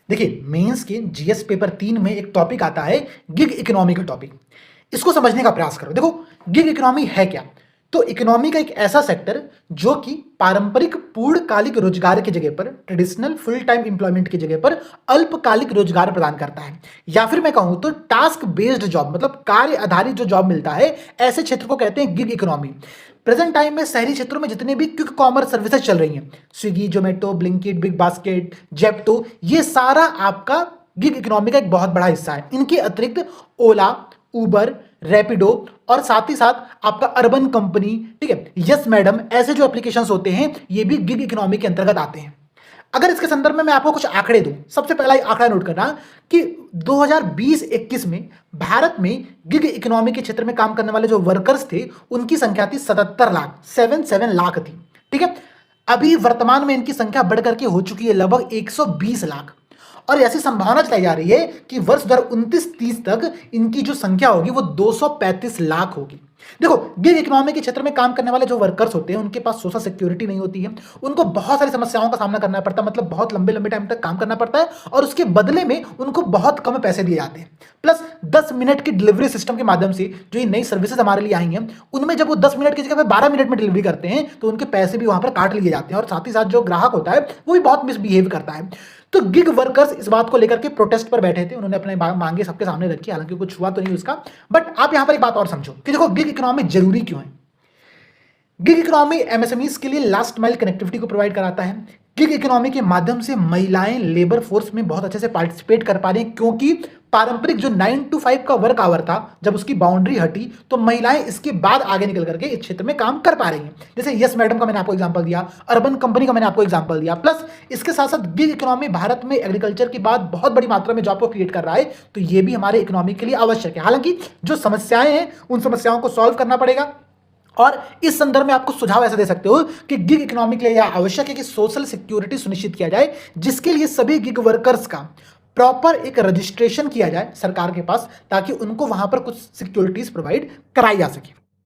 देखिए मेंस के GS paper 3 में एक टॉपिक आता है गिग इकोनॉमी का टॉपिक। इसको समझने का प्रयास करो। देखो गिग इकोनॉमी है क्या? तो इकोनॉमी का एक ऐसा सेक्टर जो कि पारंपरिक पूर्णकालिक रोजगार की जगह पर, ट्रेडिशनल फुल टाइम एम्प्लॉयमेंट की जगह पर अल्पकालिक रोजगार प्रदान करता है, या फिर मैं कहूं तो टास्क बेस्ड जॉब, मतलब कार्य आधारित जो जॉब मिलता है, ऐसे क्षेत्र को कहते हैं गिग इकोनॉमी। प्रेजेंट टाइम में शहरी क्षेत्रों में जितने भी क्विक कॉमर्स सर्विसेज चल रही हैं, Swiggy, Zomato, Blinkit, big basket, Zepto, ये सारा आपका गिग इकोनॉमी का एक बहुत बड़ा हिस्सा है। इनके अतिरिक्त ओला, उबर, रैपिडो और साथ ही साथ आपका अर्बन कंपनी, ठीक है, यस मैडम, ऐसे जो एप्लीकेशंस होते हैं ये भी गिग इकोनॉमी के अंतर्गत आते हैं। अगर इसके संदर्भ में मैं आपको कुछ आंकड़े दूं, सबसे पहला आंकड़ा नोट करना कि 2020-21 में भारत में गिग इकोनॉमी के क्षेत्र में काम करने वाले जो वर्कर्स थे उनकी संख्या थी 77 लाख, 77 लाख थी। ठीक है, अभी वर्तमान में इनकी संख्या बढ़कर के हो चुकी है लगभग 120 लाख, और ऐसी संभावना जताई जा रही है कि वर्ष 2029-30 तक इनकी जो संख्या होगी वो 235 लाख होगी। देखो गिग इकोनॉमी के क्षेत्र में काम करने वाले जो वर्कर्स होते हैं उनके पास सोशल सिक्योरिटी नहीं होती है, उनको बहुत सारी समस्याओं का सामना करना पड़ता है, मतलब बहुत लंबे लंबे टाइम तक काम करना पड़ता है, और उसके बदले में उनको बहुत कम पैसे दिए जाते हैं। प्लस 10 मिनट की डिलीवरी सिस्टम के माध्यम से जो ये नई सर्विसेज हमारे लिए आई हैं उनमें जब वो 10 मिनट की जगह पे 12 मिनट में डिलीवरी करते हैं तो उनके पैसे भी वहां पर काट लिए जाते हैं, और साथ ही साथ जो ग्राहक होता है वो भी बहुत मिसबिहेव करता है। तो गिग वर्कर्स इस बात को लेकर के प्रोटेस्ट पर बैठे थे, उन्होंने अपने मांगे सबके सामने रखी, हालांकि कुछ हुआ तो नहीं उसका। बट आप यहां पर एक बात और समझो कि देखो गिग इकोनॉमी जरूरी क्यों है। गिग इकोनॉमी एमएसएमईज के लिए लास्ट माइल कनेक्टिविटी को प्रोवाइड कराता है। गिग इकोनॉमी के माध्यम से महिलाएं लेबर फोर्स में बहुत अच्छे से पार्टिसिपेट कर पा रही हैं, क्योंकि पारंपरिक जो 9 to 5 का वर्क आवर था, जब उसकी बाउंड्री हटी तो महिलाएं इसके बाद आगे निकल करके इस क्षेत्र में काम कर पा रही हैं। जैसे यस मैडम का मैंने आपको एग्जांपल दिया, अर्बन कंपनी का मैंने आपको एग्जांपल दिया। प्लस इसके साथ साथ गिग इकोनॉमी भारत में एग्रीकल्चर के बाद बहुत बड़ी मात्रा में जॉब को क्रिएट कर रहा है, तो ये भी हमारे इकोनॉमी के लिए आवश्यक है। हालांकि जो समस्याएं हैं उन समस्याओं को सॉल्व करना पड़ेगा, और इस संदर्भ में आपको सुझाव ऐसा दे सकते हो कि गिग इकोनॉमी के लिए यह आवश्यक है कि सोशल सिक्योरिटी सुनिश्चित किया जाए, जिसके लिए सभी गिग वर्कर्स का प्रॉपर एक रजिस्ट्रेशन किया जाए सरकार के पास, ताकि उनको वहां पर कुछ सिक्योरिटीज प्रोवाइड कराई जा सके।